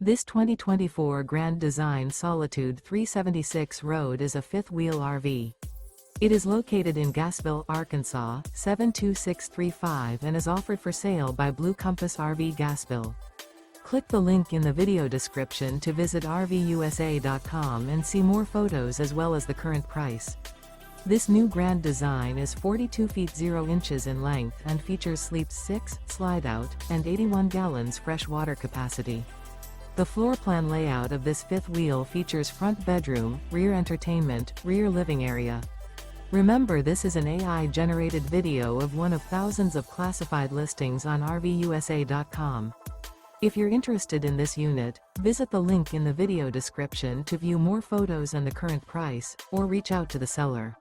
This 2024 Grand Design Solitude 376 Road is a fifth-wheel RV. It is located in Gassville, Arkansas, 72635 and is offered for sale by Blue Compass RV Gassville. Click the link in the video description to visit RVUSA.com and see more photos as well as the current price. This new Grand Design is 42 feet 0 inches in length and features sleeps 6, Slideout, and 81 gallons fresh water capacity. The floor plan layout of this fifth wheel features front bedroom, rear entertainment, rear living area. Remember, this is an AI-generated video of one of thousands of classified listings on RVUSA.com. If you're interested in this unit, visit the link in the video description to view more photos and the current price, or reach out to the seller.